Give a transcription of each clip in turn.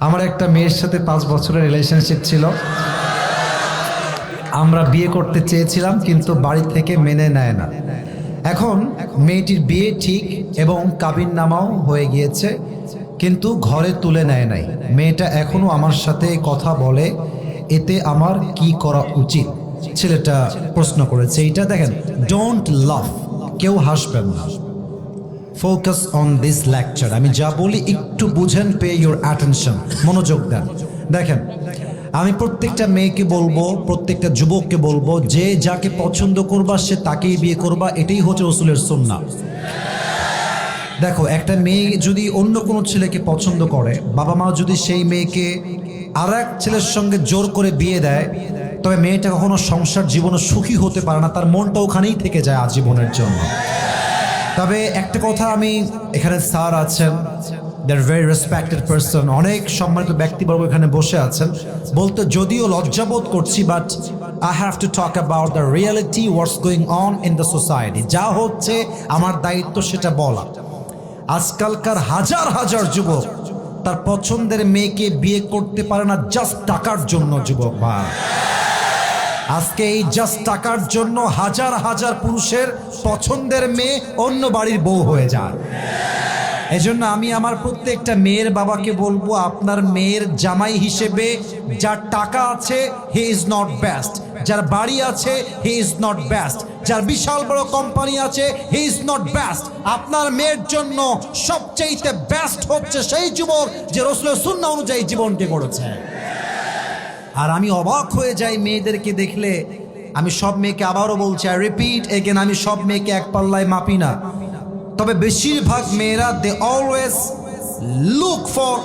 আমার একটা মেয়ের সাথে 5 বছরের রিলেশনশিপ ছিল। আমরা বিয়ে করতে চেয়েছিলাম কিন্তু বাড়ি থেকে মেনে নেয় না। এখন মেয়েটির বিয়ে ঠিক এবং কাবিননামাও হয়ে গিয়েছে, কিন্তু ঘরে তুলে নেয় নাই। মেয়েটা এখনো আমার সাথে কথা বলে, এতে আমার কি করা উচিত? ছেলেটা প্রশ্ন করেছে। এইটা দেখেন, ডোন্ট লাভ, কেউ হাসবেন না। Focus on this lecture. আমি যা বলি একটু বুঝেন, পে ইউর অ্যাটেনশন, মনোযোগ দেন। দেখেন, আমি প্রত্যেকটা মেয়েকে বলবো, প্রত্যেকটা যুবককে বলবো, যে যাকে পছন্দ করবা সে তাকেই বিয়ে করবা। এটাই হচ্ছে রাসূলের সুন্নাহ। দেখো, একটা মেয়ে যদি অন্য কোনো ছেলেকে পছন্দ করে, বাবা মা যদি সেই মেয়েকে আর এক ছেলের সঙ্গে জোর করে বিয়ে দেয়, তবে মেয়েটা কখনো সংসার জীবনে সুখী হতে পারে না, তার মনটা ওখানেই থেকে যায় আজীবনের জন্য। তবে একটা কথা, আমি এখানে স্যার আছেন, দ্যার ভেরি রেসপেক্টেড পারসন, অনেক সম্মানিত ব্যক্তিবর্গ এখানে বসে আছেন, বলতে যদিও লজ্জাবোধ করছি, but I have to talk about the reality, what's going on in the society. যা হচ্ছে আমার দায়িত্ব সেটা বলা। আজকালকার হাজার হাজার যুবক তার পছন্দের মেয়েকে বিয়ে করতে পারে না জাস্ট টাকার জন্য। যুবক ভাই, আজকে এই জাস্ট টাকার জন্য হাজার হাজার পুরুষের পছন্দের মেয়ে অন্য বাড়ির বউ হয়ে যায়। এজন্য আমি আমার প্রত্যেকটা মেয়ের বাবাকে বলবো, আপনার মেয়ের জামাই হিসেবে যার টাকা আছে হি ইজ নট বেস্ট, যার বাড়ি আছে হি ইজ নট বেস্ট, যার বিশাল বড় কোম্পানি আছে হি ইজ নট বেস্ট। আপনার মেয়ের জন্য সবচেয়ে বেস্ট হচ্ছে সেই যুবক যে রাসূলের সুন্নাহ অনুযায়ী জীবনকে গড়েছে। আর আমি অবাক হয়ে যাই মেয়েদেরকে দেখলে। আমি সব মেয়েকে আবারও বলছি, আই রিপিট এগেন, আমি সব মেয়েকে এক পাল্লায় মাপি না, তবে বেশিরভাগ মেয়েরা they always look for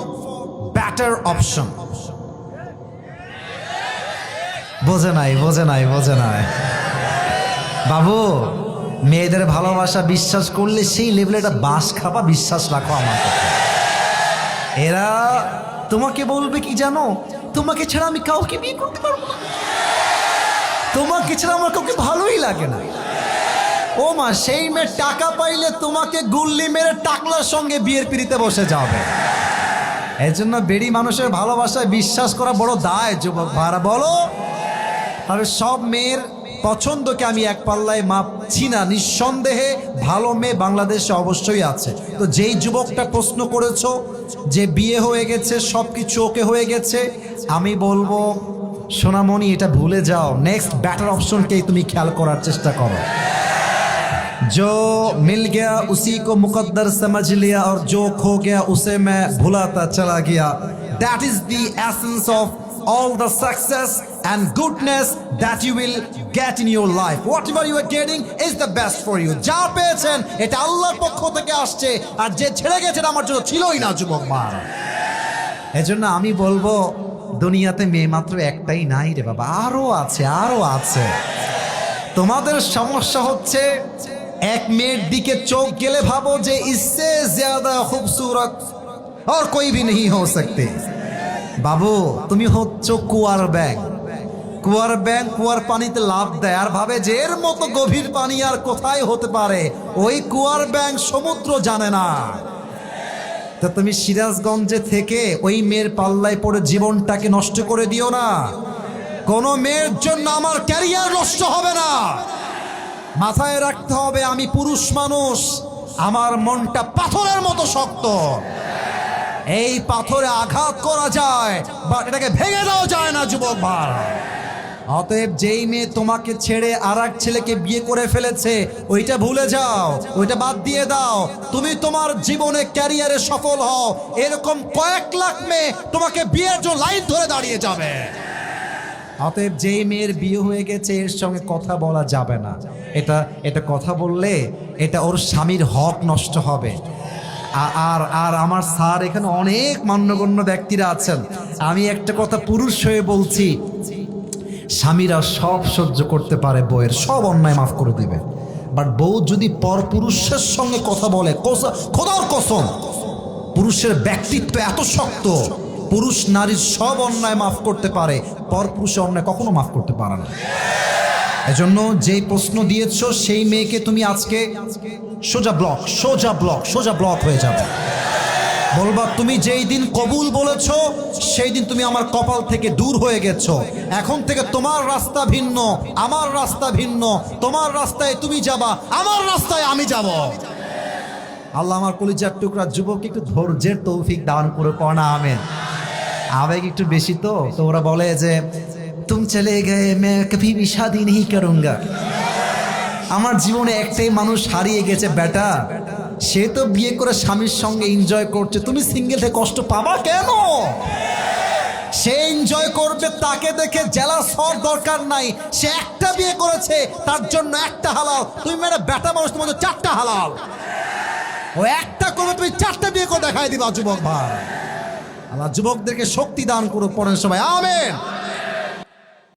better option. বোঝে নাই বাবু, মেয়েদের ভালোবাসা বিশ্বাস করলে সেই লেভেলে একটা বাস খাবা, বিশ্বাস রাখো আমার কথা। এরা তোমাকে বলবে কি জানো, তোমাকে ছাড়া আমি কাউকে বিয়ে করতে পারবো না, তোমাকে ছাড়া আমার কাউকে ভালোই লাগে না। ও মা, সেই মেয়ে টাকা পাইলে তোমাকে গুল্লি মেরে টাকলার সঙ্গে বিয়ের পিড়িতে বসে যাবে। এই জন্য বেড়ি মানুষের ভালোবাসায় বিশ্বাস করা বড় দায়। যুবক ভাড়া বলো, তবে সব মেয়ের পছন্দকে আমি এক পাল্লায় মাপছি না। নিঃসন্দেহে ভালো মেয়ে বাংলাদেশে অবশ্যই আছে। তো যেই যুবকটা প্রশ্ন করেছো যে বিয়ে হয়ে গেছে, সব কিছু ওকে হয়ে গেছে, আমি বলবো সোনামণি, এটা ভুলে যাও। নেক্সট বেটার অপশনকেই তুমি খেয়াল করার চেষ্টা করো। जो मिल गया उसी को मुकद्दर समझ लिया और जो खो गया उसे मैं भुलाता चला गया। That is the essence of all the success and goodness that you will get in your life. Whatever you are getting is the best for you. যা পেয়েছেন এটা আল্লাহর পক্ষ থেকে আসছে, আর যে ছেড়ে গেছেন আমার জন্য ছিলই না। যুবক মা, এজন্য আমি বলবো, দুনিয়াতে মেয়ে মাত্র একটাই নাই রে বাবা, আরো আছে। তোমাদের সমস্যা হচ্ছে এক মেয়ের দিকে চোখ গেলে ভাবো যে ইসসে জ্যাদা খুবসুরত আর কোই ভি नहीं हो सकते। বাবু, তুমি হচ্ছ কুয়ার ব্যাং। কুয়ার পানিতে লাফ দেয় আর ভাবে যে এর মতো গভীর পানি আর কোথায় হতে পারে। ওই কুয়ার ব্যাং সমুদ্র জানে না। তা তুমি সিরাজগঞ্জে থেকে ওই মেয়ের পাল্লায় পড়ে জীবনটাকে নষ্ট করে দিও না। কোন মেয়ের জন্য আমার ক্যারিয়ার নষ্ট হবে না। মাথায় রাখতে হবে, আমি পুরুষ মানুষ, আমার মনটা পাথরের মতো শক্ত। এই পাথরে আঘাত করা যায়, বাট এটাকে ভেঙে দেওয়া যায় না। যুবক ভাই, অতএব যেই মেয়ে তোমাকে ছেড়ে আর এক ছেলেকে বিয়ে করে ফেলেছে, ওইটা ভুলে যাও, ওইটা বাদ দিয়ে দাও। তুমি তোমার জীবনে ক্যারিয়ারে সফল হও। এরকম কয়েক লাখ মেয়ে তোমাকে বিয়ের জন্য লাইন ধরে দাঁড়িয়ে যাবে। অতএব যেই মেয়ের বিয়ে হয়ে গেছে এর সঙ্গে কথা বলা যাবে না। এটা কথা বললে এটা ওর স্বামীর হক নষ্ট হবে। আর আমার স্যার এখানে অনেক মান্যগণ্য ব্যক্তিরা আছেন, আমি একটা কথা পুরুষ হয়ে বলছি, স্বামীরা সব সহ্য করতে পারে, বউয়ের সব অন্যায় মাফ করে দিবে। বাট বউ যদি পর পুরুষের সঙ্গে কথা বলে, খোদার কসম, পুরুষের ব্যক্তিত্ব এত শক্ত, পুরুষ নারীর সব অন্যায় মাফ করতে পারে, পর পুরুষের অন্যায় কখনো মাফ করতে পারে না। এজন্য যেই প্রশ্ন দিয়েছ সেই মেয়েকে তুমি আজকে সোজা ব্লক হয়ে যাবে। বলবা তুমি যেই দিন কবুল বলেছো সেই দিন তুমি আমার কপাল থেকে দূর হয়ে গেছো। এখন থেকে তোমার রাস্তা ভিন্ন, আমার রাস্তা ভিন্ন। তোমার রাস্তায় তুমি যাবা, আমার রাস্তায় আমি যাব। আল্লাহ আমার কলিজার টুকরা যুবক একটু ধৈর্যের তৌফিক দান করে পড়া আমেন। আবেগ একটু বেশি তো ওরা বলে যে তুম চলে গয়ে মে কভি ভি শাদি নেহি করুঙ্গা। আমার জীবনে একটাই মানুষ হারিয়ে গেছে বেটা, সে তো বিয়ে করে স্বামীর সঙ্গে এনজয় করছে, তুমি সিঙ্গেল থেকে কষ্ট পাবা কেন? সে এনজয় করবে, তাকে দেখে জেলাস হওয়ার দরকার নাই। সে একটা বিয়ে করেছে, তার জন্য একটা হালাল। তুমি মেয়েরা বেটা মানুষ, তোমাদের চারটা হালাল। ও একটা করবে, তুমি চারটা বিয়ে করে দেখাই দিবা। যুবক ভাই, আল্লাহ যুবকদেরকে শক্তি দান করুক, পড়েন সবাই আমেন।